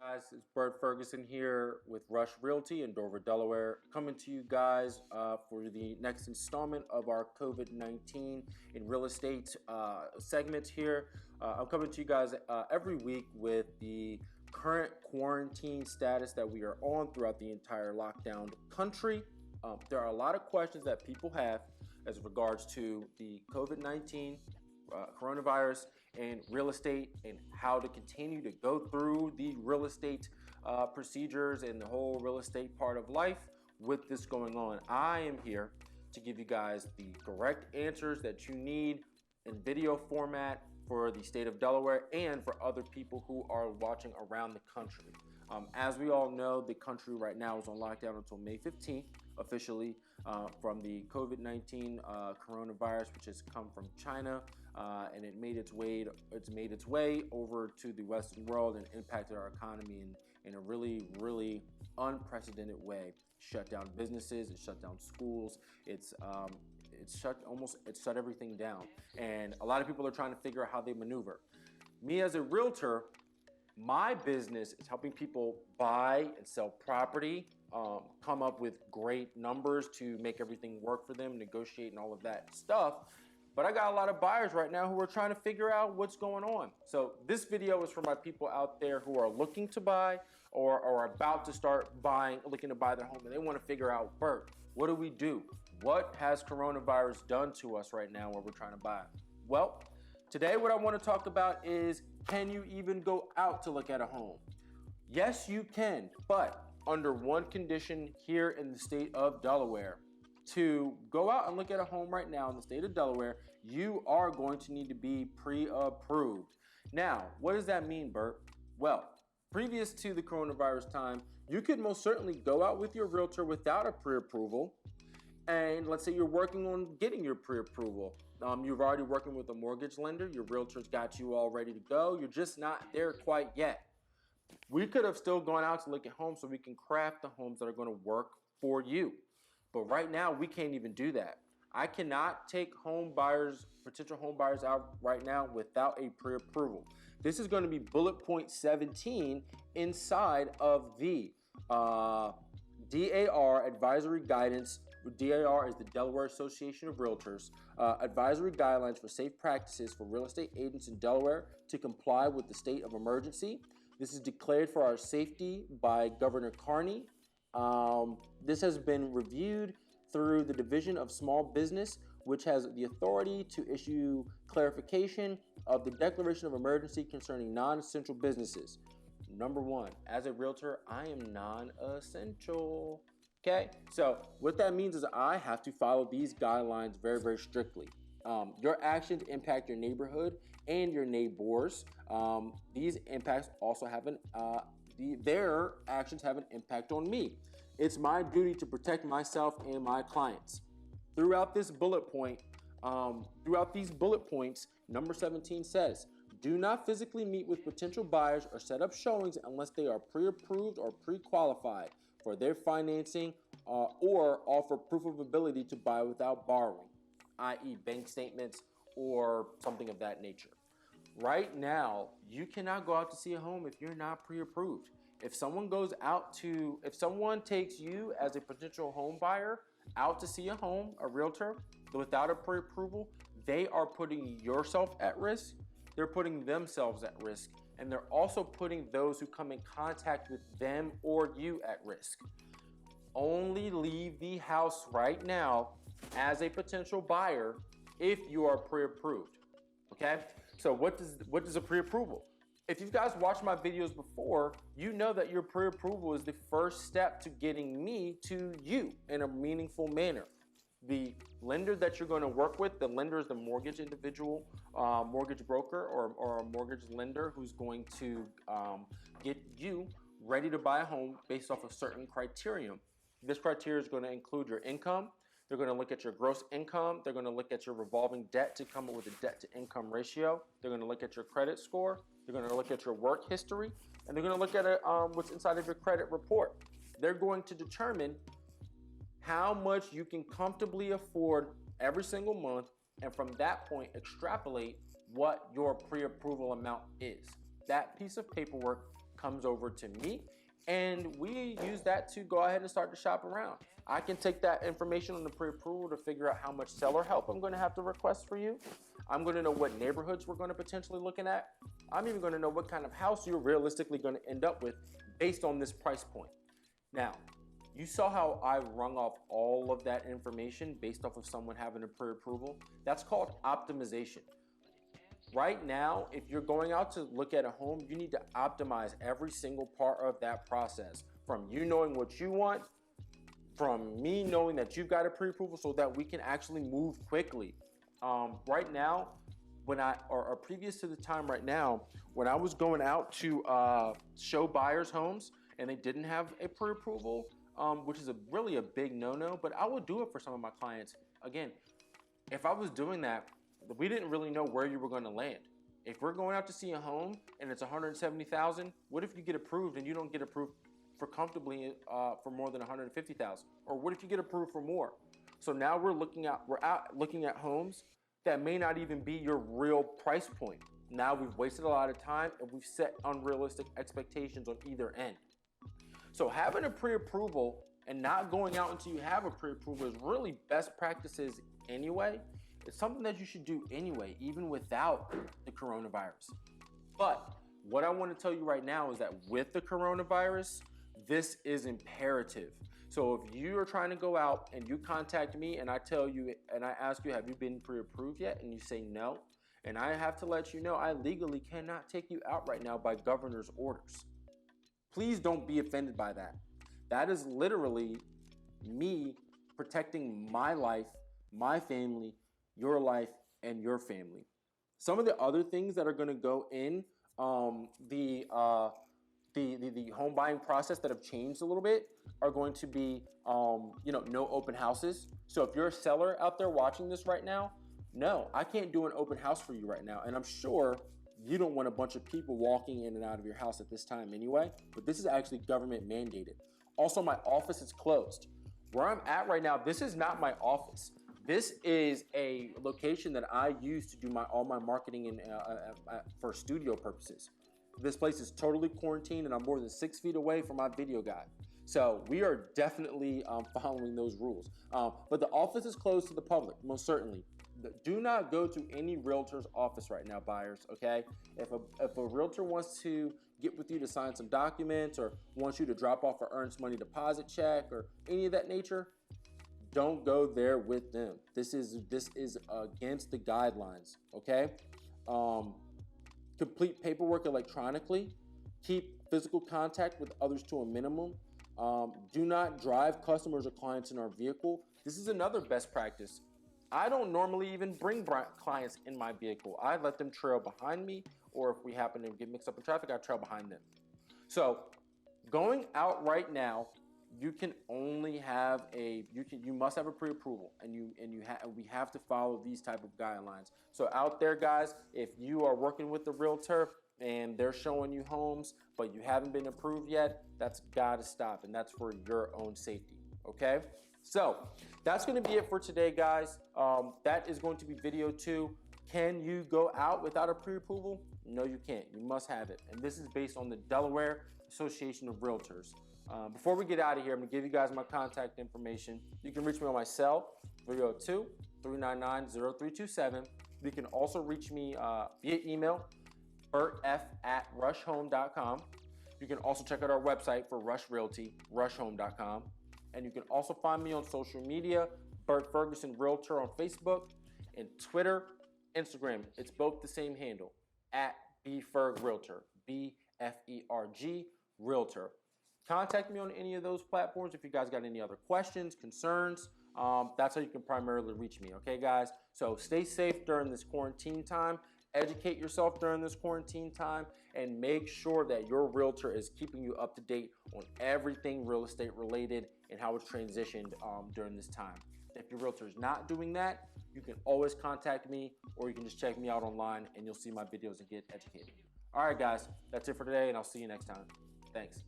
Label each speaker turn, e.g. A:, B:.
A: Guys, it's Bert Ferguson here with Rush Realty in Dover, Delaware, coming to you guys for the next installment of our COVID-19 in real estate segment here. I'm coming to you guys every week with the current quarantine status that we are on throughout the entire lockdown country. There are a lot of questions that people have as regards to the COVID-19 coronavirus and real estate, and how to continue to go through the real estate procedures and the whole real estate part of life with this going on. I am here to give you guys the correct answers that you need in video format for the state of Delaware and for other people who are watching around the country. As we all know, the country right now is on lockdown until May 15th, officially, from the COVID-19 coronavirus, which has come from China, and it's made its way over to the Western world and impacted our economy in a really unprecedented way. Shut down businesses, it shut down schools, it's shut everything down, and a lot of people are trying to figure out how they maneuver. Me as a realtor, my business is helping people buy and sell property, come up with great numbers to make everything work for them, negotiate and all of that stuff. But I got a lot of buyers right now who are trying to figure out what's going on. So this video is for my people out there who are looking to buy or are about to start buying, looking to buy their home, and they want to figure out, Bert, what do we do? What has coronavirus done to us right now when we're trying to buy? Well, today what I want to talk about is, can you even go out to look at a home? Yes, you can, but under one condition here in the state of Delaware. To go out and look at a home right now in the state of Delaware, you are going to need to be pre-approved. Now, what does that mean, Bert? Well, previous to the coronavirus time, you could most certainly go out with your realtor without a pre-approval. And let's say you're working on getting your pre-approval. You've already working with a mortgage lender. Your realtor's got you all ready to go. You're just not there quite yet. We could have still gone out to look at homes so we can craft the homes that are going to work for you. But right now, we can't even do that. I cannot take potential home buyers out right now without a pre-approval. This is going to be bullet point 17 inside of the DAR advisory guidance. DAR is the Delaware Association of Realtors, advisory guidelines for safe practices for real estate agents in Delaware to comply with the state of emergency. This is declared for our safety by Governor Carney. This has been reviewed through the Division of Small Business, which has the authority to issue clarification of the declaration of emergency concerning non-essential businesses. Number one, as a realtor, I am non-essential. Okay, so what that means is I have to follow these guidelines very strictly. Your actions impact your neighborhood and your neighbors. These impacts also have their actions have an impact on me. It's my duty to protect myself and my clients. Throughout these bullet points, number 17 says, do not physically meet with potential buyers or set up showings unless they are pre-approved or pre-qualified for their financing or offer proof of ability to buy without borrowing, i.e. bank statements or something of that nature. Right now, you cannot go out to see a home if you're not pre-approved. If someone takes you as a potential home buyer out to see a home, a realtor, without a pre-approval, they are putting yourself at risk, they're putting themselves at risk, and they're also putting those who come in contact with them or you at risk. Only leave the house right now as a potential buyer if you are pre-approved. Okay, so what does a pre-approval? If you guys watched my videos before, you know that your pre-approval is the first step to getting me to you in a meaningful manner. The lender that you're going to work with, the lender is the mortgage individual, mortgage broker or a mortgage lender who's going to get you ready to buy a home based off a certain criterion. This criteria is going to include your income. They're going to look at your gross income. They're going to look at your revolving debt to come up with a debt to income ratio. They're going to look at your credit score. They're going to look at your work history. And they're going to look at what's inside of your credit report. They're going to determine how much you can comfortably afford every single month, and from that point, extrapolate what your pre-approval amount is. That piece of paperwork comes over to me, and we use that to go ahead and start to shop around. I can take that information on the pre-approval to figure out how much seller help I'm going to have to request for you. I'm going to know what neighborhoods we're going to potentially looking at. I'm even going to know what kind of house you're realistically going to end up with based on this price point. Now, you saw how I rung off all of that information based off of someone having a pre-approval. That's called optimization. Right now, if you're going out to look at a home, you need to optimize every single part of that process. From you knowing what you want, from me knowing that you've got a pre-approval, so that we can actually move quickly. Right now, or previous to the time right now, when I was going out to show buyers homes and they didn't have a pre-approval, which is really a big no-no, but I would do it for some of my clients. Again, if I was doing that, we didn't really know where you were going to land. If we're going out to see a home and it's $170,000, what if you get approved and you don't get approved for comfortably for more than $150,000? Or what if you get approved for more? So now we're out looking at homes that may not even be your real price point. Now we've wasted a lot of time and we've set unrealistic expectations on either end. So having a pre-approval and not going out until you have a pre-approval is really best practices anyway. It's something that you should do anyway, even without the coronavirus. But what I want to tell you right now is that with the coronavirus, this is imperative. So if you are trying to go out and you contact me and I tell you and I ask you, have you been pre-approved yet? And you say no, and I have to let you know I legally cannot take you out right now by governor's orders. Please don't be offended by that. That is literally me protecting my life, my family, your life, and your family. Some of the other things that are going to go in the home buying process that have changed a little bit are going to be, no open houses. So if you're a seller out there watching this right now, no, I can't do an open house for you right now. And I'm sure you don't want a bunch of people walking in and out of your house at this time anyway, but this is actually government mandated. Also, my office is closed. Where I'm at right now, this is not my office. This is a location that I use to do all my marketing and for studio purposes. This place is totally quarantined and I'm more than 6 feet away from my video guy. So we are definitely following those rules. But the office is closed to the public, most certainly. Do not go to any realtor's office right now, buyers, okay? If a realtor wants to get with you to sign some documents or wants you to drop off an earnest money deposit check or any of that nature, don't go there with them. This is against the guidelines, okay? Complete paperwork electronically. Keep physical contact with others to a minimum. Do not drive customers or clients in our vehicle. This is another best practice. I don't normally even bring clients in my vehicle. I let them trail behind me, or if we happen to get mixed up in traffic, I trail behind them. So going out right now, you can only have you must have a pre-approval, and we have to follow these type of guidelines. So out there, guys, if you are working with the realtor and they're showing you homes, but you haven't been approved yet, that's got to stop, and that's for your own safety, okay? So that's going to be it for today, guys. That is going to be video 2. Can you go out without a pre-approval? No, you can't. You must have it. And this is based on the Delaware Association of Realtors. Before we get out of here, I'm going to give you guys my contact information. You can reach me on my cell, 302-399-0327. You can also reach me via email, BertF@rushhome.com. You can also check out our website for Rush Realty, rushhome.com. And you can also find me on social media, Bert Ferguson Realtor on Facebook, and Twitter, Instagram. It's both the same handle, @BFergRealtor, BFERG Realtor. Contact me on any of those platforms if you guys got any other questions, concerns. That's how you can primarily reach me, okay, guys? So stay safe during this quarantine time. Educate yourself during this quarantine time, and make sure that your realtor is keeping you up to date on everything real estate related and how it's transitioned during this time. If your realtor is not doing that, you can always contact me, or you can just check me out online and you'll see my videos and get educated. All right, guys, that's it for today, and I'll see you next time. Thanks.